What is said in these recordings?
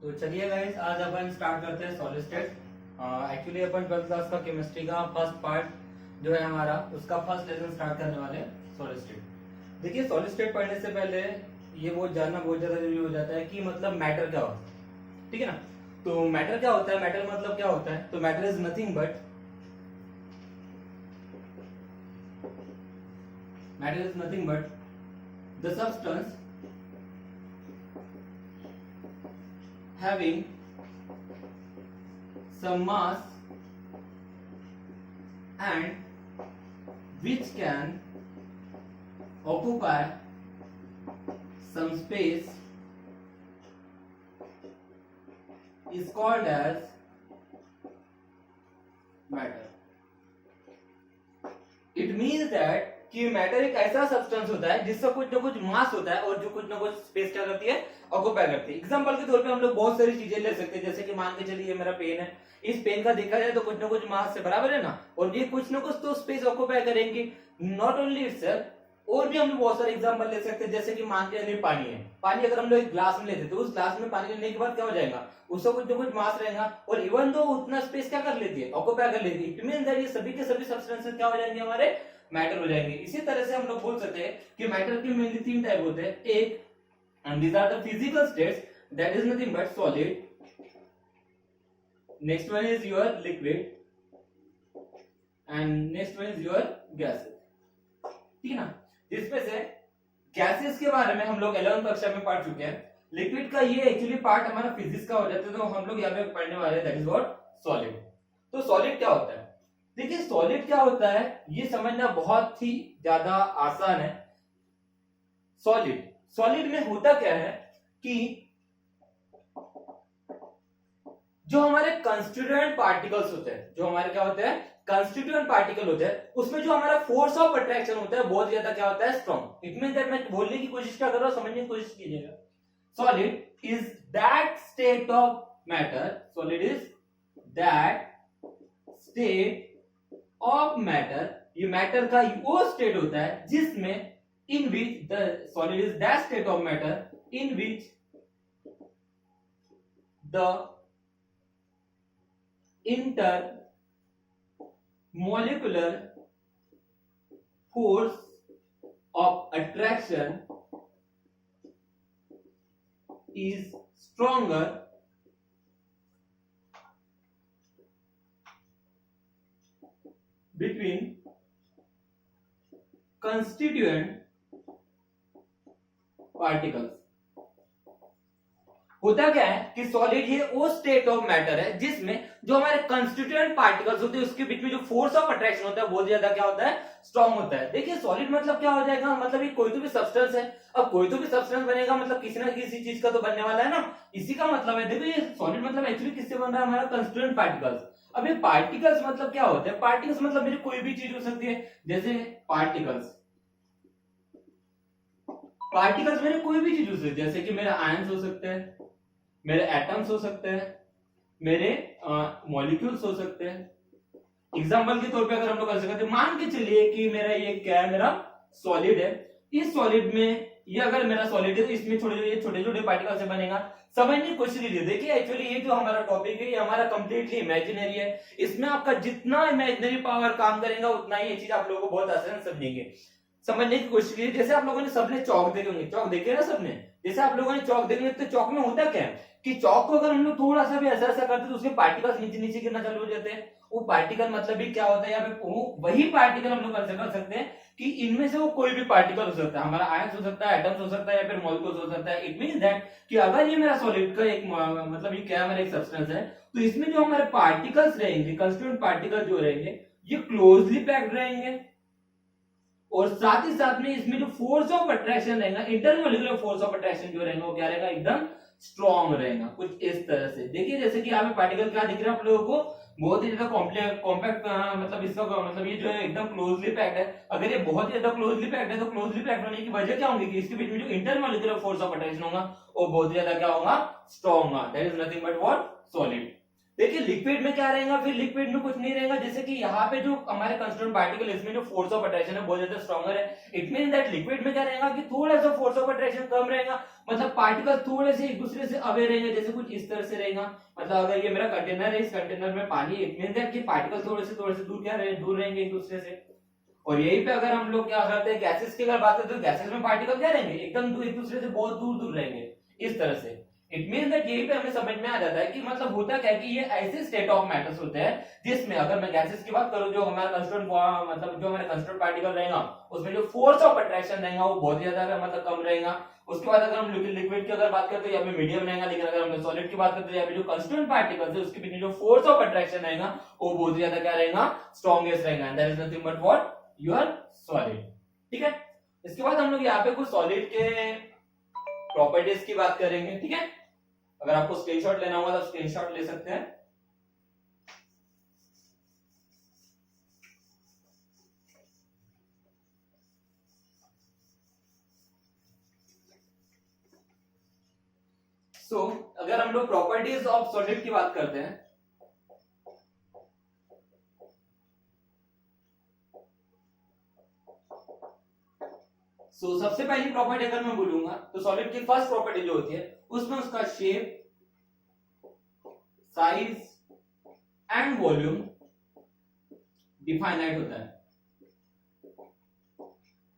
तो चलिए गाइस, आज अपन स्टार्ट करते हैं सॉलिड स्टेट। एक्चुअली अपन 12th क्लास का केमिस्ट्री का फर्स्ट पार्ट जो है हमारा, उसका फर्स्ट लेसन स्टार्ट करने वाले हैं सॉलिड स्टेट। देखिए, सॉलिड स्टेट पढ़ने से पहले ये बहुत जानना बहुत ज्यादा जरूरी हो जाता है कि मतलब मैटर क्या होता है, ठीक है ना। तो मैटर क्या होता है, मैटर मतलब क्या होता है, तो matter is nothing but the substance having some mass and which can occupy some space is called as matter. It means that कि मैटर एक ऐसा सब्सटेंस होता है जिसका कुछ ना कुछ मास होता है और जो कुछ ना कुछ स्पेस क्या करती है, ऑक्यूपाई करती है। एग्जांपल के तौर पे हम लोग बहुत सारी चीजें ले सकते हैं, जैसे कि मान के चलिए मेरा पेन है, इस पेन का देखा जाए तो कुछ ना कुछ मास से बराबर है ना, और ये कुछ ना कुछ तो स्पेस ऑक्यूपाई करेंगे। नॉट ओनली इटसेल्फ, और भी हम लोग बहुत सारे एग्जांपल ले सकते हैं, जैसे कि मान के चलिए पानी है, पानी अगर हम लोग एक ग्लास में लेते तो उस ग्लास में पानी लेने के बाद क्या हो जाएगा, उसका कुछ ना कुछ मास रहेगा, और इवन दो उतना स्पेस क्या कर लेती है, ऑक्यूपाई कर लेती है। इट मींस दैट ये सभी के सभी सब्सटेंसेस क्या हो जाएंगे, हमारे मैटर हो जाएंगे। इसी तरह से हम लोग बोल सकते हैं कि मैटर के मेनली तीन टाइप होते हैं। एक, and these are the physical states, that is nothing but solid. Next one is your liquid and next one is your gases, ठीक है ना। जिसमें से गैसेस के बारे में हम लोग 11वीं कक्षा में पढ़ चुके हैं। लिक्विड का ये एक्चुअली पार्ट हमारा फिजिक्स का हो जाता है, तो हम लोग यहाँ पे पढ़ने वाले हैं, दैट इज व्हाट सॉलिड। तो सॉलिड क्या होता है, देखिए सॉलिड क्या होता है ये समझना बहुत ही ज्यादा आसान है। सॉलिड में होता क्या है कि जो हमारे कंस्टिट्यूएंट पार्टिकल्स होते हैं, जो हमारे क्या होते हैं, कंस्टिट्यूएंट पार्टिकल होते हैं, उसमें जो हमारा फोर्स ऑफ अट्रैक्शन होता है बहुत ज्यादा क्या होता है, स्ट्रॉन्ग। इट मींस दैट, मैं बोलने की कोशिश क्या कर रहा हूं, समझने की कोशिश कीजिएगा। Solid is that state of matter, solid is that state of matter, ये मैटर का वो स्टेट होता है जिसमें in which the solid is that state of matter in which the intermolecular force of attraction is stronger between constituent particles. होता क्या है कि सॉलिड ये वो स्टेट ऑफ मैटर है जिसमें जो हमारे कंस्टिट्यूएंट पार्टिकल्स होते हैं उसके बीच में जो फोर्स ऑफ अट्रैक्शन होता है बहुत ज्यादा क्या होता है, स्ट्रांग होता है। देखिए सॉलिड मतलब क्या हो जाएगा, मतलब ये कोई तो भी सब्सटेंस है। अब कोई तो भी सब्सटेंस बनेगा मतलब किसी ना किसी चीज का तो बनने वाला है ना, इसी का मतलब है। देखो ये सॉलिड मतलब एक्चुअली किससे बन रहा है, हमारा कंस्टिट्यूएंट पार्टिकल्स। अब ये पार्टिकल्स मतलब क्या होते हैं, पार्टिकल्स मतलब मेरी कोई भी चीज हो सकती है, जैसे पार्टिकल्स मेरे कोई भी चीज हो सकती है, जैसे कि मेरे आयंस हो सकते हैं, मेरे एटम्स हो सकते हैं, मेरे मॉलिक्यूल्स हो सकते हैं। एग्जांपल के तौर पे अगर हम लोग कर सकते हैं, मान के चलिए कि मेरा ये क्या है, मेरा सॉलिड है। इस सॉलिड में ये अगर मेरा सॉलिड है तो इसमें छोटे छोटे पार्टिकल से बनेगा। समझने की कोशिश कीजिए। देखिए एक्चुअली ये जो हमारा टॉपिक है ये हमारा कंप्लीटली इमेजिनरी है। इसमें आपका जितना इमेजिनरी पावर काम करेगा उतना ही ये चीज आप लोगों को बहुत आसान समझेंगे। समझने की कोशिश कीजिए। जैसे आप लोगों ने सबने चौक देखे होंगे, चौक देखे ना सबने, जैसे आप लोगों ने चौक देखे तो चौक में होता क्या है कि चौक को अगर हम लोग थोड़ा सा भी ऐसा करते तो उसके पार्टिकल्स नीचे नीचे गिरना चालू हो जाते हैं। वो पार्टिकल मतलब भी क्या होता है, यहाँ पे वही पार्टिकल हम लोग कर सकते हैं कि इनमें से वो कोई भी पार्टिकल हो सकता है, हमारा आयंस हो सकता है, एटम्स हो सकता है, या फिर मॉलिक्यूल्स हो सकता है। इट मींस दैट कि अगर ये मेरा सॉलिड का एक मतलब ये क्या हमारा एक सब्सटेंस है, तो इसमें जो हमारे पार्टिकल्स रहेंगे, कंस्टिट्यूएंट पार्टिकल जो रहेंगे, ये क्लोजली पैक्ड रहेंगे, और साथ ही साथ में इसमें जो फोर्स ऑफ अट्रैक्शन रहेगा, इंटरमोलिकुलर फोर्स ऑफ अट्रैक्शन जो रहेगा वो क्या रहेगा, एकदम स्ट्रॉन्ग रहेगा, कुछ इस तरह से। देखिए जैसे कि यहाँ पे पार्टिकल क्या दिख रहा है आप लोगों को, बहुत ही ज्यादा कॉम्पैक्ट, मतलब इसका मतलब ये जो है एकदम क्लोजली पैक्ड है। अगर ये बहुत ही ज्यादा क्लोजली पैक्ड है तो क्लोजली पैक्ड होने की वजह क्या होगी कि इसके बीच में जो इंटरमोलिकुलर फोर्स ऑफ अट्रैक्शन होगा वो बहुत ज्यादा क्या होगा, स्ट्रॉन्ग होगा। That is nothing but what, solid. देखिए लिक्विड में क्या रहेगा, फिर लिक्विड में कुछ नहीं रहेगा, जैसे कि यहाँ पे जो हमारे कंस्टिट्यूएंट पार्टिकल इसमें जो फोर्स ऑफ अट्रैक्शन है बहुत ज्यादा स्ट्रॉन्गर है। इट मीन दैट लिक्विड में क्या रहेगा कि थोड़ा सा फोर्स ऑफ अट्रैक्शन कम रहेगा, मतलब पार्टिकल थोड़े से एक दूसरे से अवे रहेंगे, जैसे कुछ इस तरह से रहेगा। मतलब अगर ये मेरा कंटेनर है, इस कंटेनर में पानी, इट मीन दैट कि पार्टिकल थोड़े से दूर क्या रहे, दूर रहेंगे एक दूसरे से। और यही पे अगर हम लोग क्या करते हैं गैसेस की अगर बात करते हैं, तो गैसेस में पार्टिकल क्या रहेंगे, एकदम एक दूसरे से बहुत दूर दूर रहेंगे इस तरह से। इट मीन दैट यही पे हमें समझ में आ जाता है कि मतलब होता क्या है कि ये ऐसे स्टेट ऑफ मैटर्स होते हैं जिसमें अगर मैं गैसेस की बात करूं, जो हमारा कंस्टिट्यूएंट मतलब जो हमारा कंस्टिट्यूएंट पार्टिकल रहेगा उसमें जो फोर्स ऑफ अट्रैक्शन रहेगा वो बहुत ज्यादा मतलब कम रहेगा। उसके बाद अगर हम लिक्विड की अगर बात करते हैं यहाँ पे मीडियम रहेगा, लेकिन अगर हम सॉलिड की बात करते हैं यहाँ पे जो कंस्टिट्यूएंट पार्टिकल्स है उसके बीच में जो फोर्स ऑफ अट्रैक्शन रहेगा वो बहुत ज्यादा क्या रहेगा, स्ट्रॉन्गेस्ट रहेगा। And that is nothing but what, your solid. ठीक है, इसके बाद हम लोग यहाँ पे कुछ सॉलिड के प्रॉपर्टीज की बात करेंगे। ठीक है, अगर आपको स्क्रीनशॉट लेना होगा तो स्क्रीनशॉट ले सकते हैं। अगर हम लोग प्रॉपर्टीज ऑफ सॉलिड की बात करते हैं, सबसे पहली प्रॉपर्टी अगर मैं बोलूंगा तो सॉलिड की फर्स्ट प्रॉपर्टी जो होती है उसमें उसका shape, size and volume definite होता है।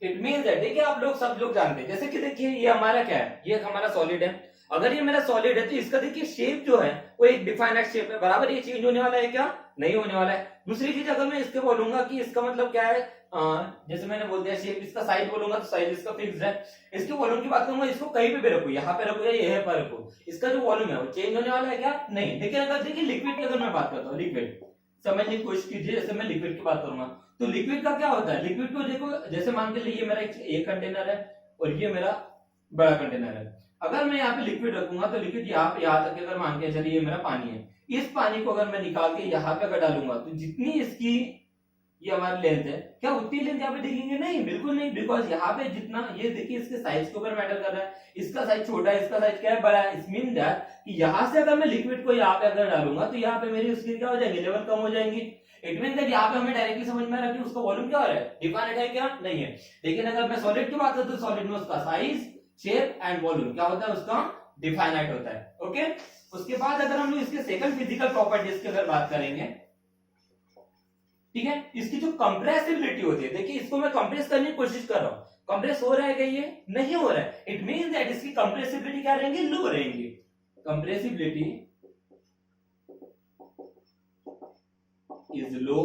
इट मींस दैट, देखिए आप लोग सब लोग जानते हैं, जैसे कि देखिए ये हमारा क्या है, ये हमारा सॉलिड है। अगर ये मेरा सॉलिड है तो इसका देखिए शेप जो है वो एक डिफाइनाइट शेप है, बराबर। ये चेंज होने वाला है क्या, नहीं होने वाला है। दूसरी चीज अगर मैं इसके बोलूंगा कि इसका मतलब क्या है, जैसे मैंने बोल दिया शेप, इसका साइज बोलूंगा तो साइज इसका फिक्स्ड है। इसके वॉल्यूम की बात करूंगा, इसको कहीं पे भी रखो, यहाँ पे रखो या यहाँ पे रखो, इसका जो वॉल्यूम है वो चेंज होने वाला है क्या, नहीं। लेकिन अगर देखिए लिक्विड की अगर मैं बात करता हूँ, लिक्विड समझने की कोशिश कीजिए, जैसे मैं लिक्विड की बात करूंगा तो लिक्विड का क्या होता है, लिक्विड को देखो, जैसे मान के लिए ये मेरा एक कंटेनर है और ये मेरा बड़ा कंटेनर है। अगर मैं यहाँ पे लिक्विड रखूंगा तो लिक्विड यहाँ तक अगर मान के चलिए ये मेरा पानी है, इस पानी को अगर मैं निकाल के यहाँ पे अगर डालूंगा तो जितनी इसकी ये हमारी लेंथ है, क्या उतनी लेंथ यहाँ पे दिखेंगे, नहीं, बिल्कुल नहीं। बिकॉज यहाँ पे जितना, ये देखिए इसके साइज के ऊपर मैटर कर रहा है, इसका साइज छोटा है, इसका साइज क्या है, बड़ा है। इट मीन दैट कि यहाँ से अगर मैं लिक्विड को यहाँ पे अगर डालूंगा तो यहाँ पे मेरी उसकी क्या हो जाएगी, लेवल कम हो जाएंगी। इट मीन दैट यहाँ पे हमें डायरेक्टली समझ में आ रहा है कि उसका वॉल्यूम क्या हो रहा है, डिफाइनेट है क्या, नहीं है। लेकिन अगर मैं सॉलिड की बात करूं तो सॉलिड में उसका साइज, शेप एंड वॉल्यूम क्या होता है, उसका डिफाइनाइट होता है। ओके, उसके बाद अगर हम लोग इसके सेकंड फिजिकल प्रॉपर्टीज की अगर बात करेंगे, ठीक है, इसकी जो कंप्रेसिबिलिटी होती है, देखिए इसको मैं कंप्रेस करने की कोशिश कर रहा हूं, कंप्रेस हो रहा है क्या, ये नहीं हो रहा है। इट मींस दैट इसकी कंप्रेसिबिलिटी क्या रहेंगी, लो रहेंगी। कंप्रेसिबिलिटी इज लो,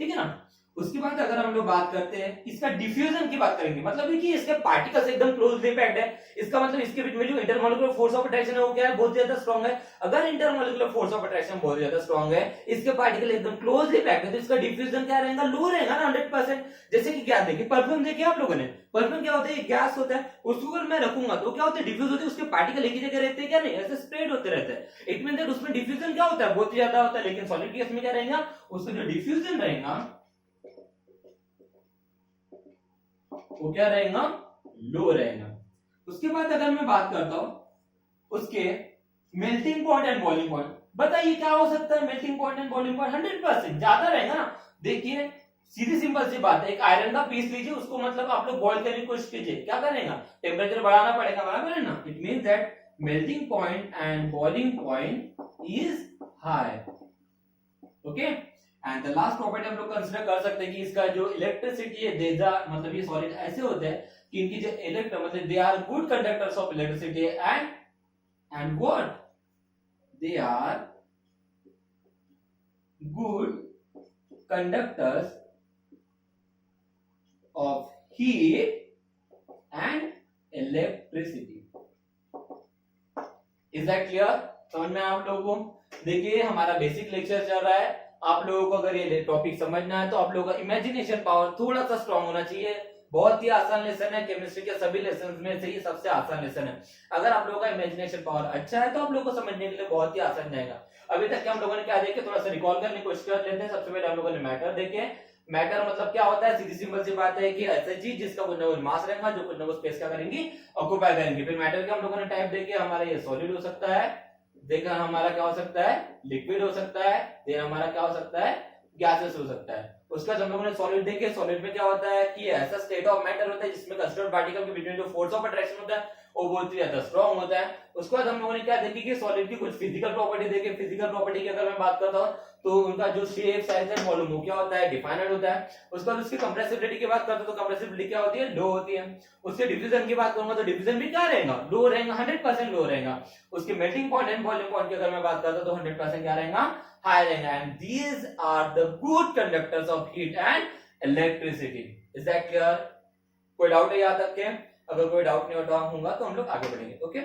ठीक है ना। उसके बाद अगर हम लोग बात करते हैं इसका डिफ्यूजन की बात करेंगे, मतलब देखिए इसके पार्टिकल्स एकदम क्लोजली पैक्ड है, इसका मतलब इसके बीच में जो इंटरमॉलिक्यूलर फोर्स ऑफ अट्रैक्शन है वो क्या है, बहुत ज्यादा स्ट्रांग है। अगर इंटरमॉलिक्यूलर फोर्स ऑफ अट्रैक्शन बहुत ज्यादा स्ट्रांग है, इसके पार्टिकल एकदम क्लोजली पैक्ड है, तो इसका डिफ्यूजन क्या रहेगा, लो रहेगा ना, 100%। जैसे कि क्या देखिए परफ्यूम देखिए आप लोगों ने, परफ्यूम क्या होता है, गैस होता है, उसको अगर मैं रखूंगा तो क्या होता है, डिफ्यूज होते है, उसके पार्टिकल एक ही जगह रहते हैं क्या, नहीं, ऐसे स्प्रेड होते रहते हैं। इट मीन दैट उसमें डिफ्यूजन क्या होता है, बहुत ज्यादा होता है। लेकिन सॉलिड केस में क्या रहेगा, उसका जो डिफ्यूजन रहेगा वो क्या रहेगा, लो रहेगा। उसके बाद अगर मैं बात करता हूं उसके melting point and boiling point, बताइए क्या हो सकता है, melting point and boiling point 100% ज्यादा रहेगा ना। देखिए सीधी सिंपल सी बात है, एक आयरन का पीस लीजिए, उसको मतलब आप लोग बॉइल करने की कोशिश कीजिए, क्या करेगा, टेम्परेचर बढ़ाना पड़ेगा, बराबर है ना। It means that melting point and boiling point is high. Okay, and the last property हम लोग कंसीडर कर सकते हैं कि इसका जो इलेक्ट्रिसिटी है, देजा मतलब ये सॉलिड ऐसे होते हैं कि इनकी जो इलेक्ट्रॉन मतलब they are good conductors of electricity and what, they are good conductors of heat and electricity. Is that clear, समझ में आप लोगों को। देखिए हमारा बेसिक लेक्चर चल रहा है, आप लोगों को अगर ये टॉपिक समझना है तो आप लोगों का इमेजिनेशन पावर थोड़ा सा स्ट्रांग होना चाहिए। बहुत ही आसान लेसन है, केमिस्ट्री के सभी लेसन में से ये सबसे आसान लेसन है। अगर आप लोगों का इमेजिनेशन पावर अच्छा है तो आप लोगों को समझने के लिए बहुत ही आसान जाएगा। अभी तक हम लोगों ने क्या देखे, थोड़ा सा रिकॉल करने की कोशिश कर लेते हैं। सबसे पहले हम लोगों ने मैटर देखे। मैटर मतलब क्या होता है, सीधी सिंपल सी बात है कि ऐसा चीज जिसका कुछ ना कुछ मास रहेगा, जो कुछ ना कुछ स्पेस क्या करेंगे, ऑक्युपाई करेंगे। फिर मैटर के हम लोगों ने टाइप देखे, हमारा ये सॉलिड हो सकता है, देखा हमारा क्या हो सकता है, लिक्विड हो सकता है, देन हमारा क्या हो सकता है, गैसेस हो सकता है। उसका जब हम लोगों ने सॉलिड देखे, सॉलिड में क्या होता है कि ऐसा स्टेट ऑफ मैटर होता है जिसमें कंस्ट्रक्ट पार्टिकल के बिटवीन जो फोर्स ऑफ अट्रैक्शन होता है वो बहुत ही ज्यादा स्ट्रांग होता है। उसके बाद हम लोगों ने क्या देखी कि सॉलिड की कुछ फिजिकल प्रॉपर्टी देखी। फिजिकल प्रॉपर्टी की अगर मैं बात करता हूं तो उनका जो शेप, साइज एंड वॉल्यूम वो क्या होता है, डिफाइनेड होता है। उसके बाद उसकी कंप्रेसिबिलिटी की बात करते हैं तो कंप्रेसिबिलिटी क्या होती है, लो होती है। उसके डिफ्यूजन की बात करूंगा तो डिफ्यूजन भी क्या रहेगा, लो रहेगा, 100% लो रहेगा। उसके melting point and boiling point की अगर मैं बात करता हूं तो 100% क्या रहेगा, हाई रहेगा। And these are the good conductors of heat and electricity. Is that clear? कोई डाउट है यहाँ तक के? अगर कोई डाउट नहीं होता होगा तो हम लोग आगे बढ़ेंगे। ओके।